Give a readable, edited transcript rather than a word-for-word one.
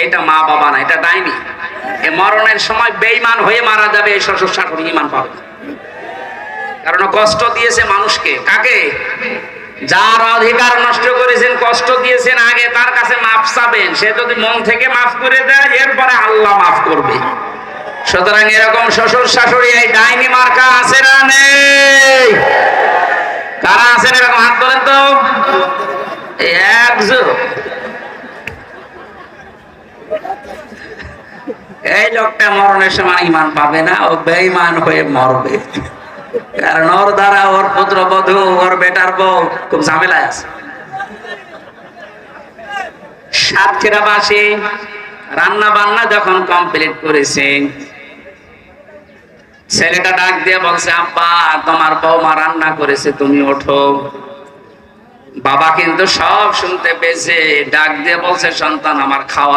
এটা মা বাবা না, এটা ডাইনি। এ মরণের সময় বেঈমান হয়ে মারা যাবে, এই শ্বশুর শাশুড়ি ঈমান পাবে না। কারণ কষ্ট দিয়েছে মানুষকে। কাকে? যার অধিকার নষ্ট করেছেন, কষ্ট দিয়েছেন, আগে তার কাছে মাফ চাবেন। সে যদি মন থেকে মাফ করে দেয়, এরপরে আল্লাহ মাফ করবে। সুতরাং এরকম শ্বশুর শাশুড়ি এই ডাইনি মার্কা আছে না নেই? কারা আছেন এরকম হাত তোলেন তো। একজন এই লোকটা মরণের সময় ঈমান পাবে না, ও বেঈমান হয়ে মরবে। কারণ ওর দ্বারা ওর পুত্রবধূ, ওর বেটার বউ খুব ঝামেলায় আছে। সাতক্ষীরাবাসী রান্না বান্না যখন কমপ্লিট করেছে, ছেলেটা ডাক দিয়ে বলছে, আব্বা তোমার বৌমা রান্না করেছে, তুমি ওঠো। বাবা কিন্তু সব শুনতে পেয়েছে, ডাক দিয়ে বলছে, সন্তান আমার খাওয়া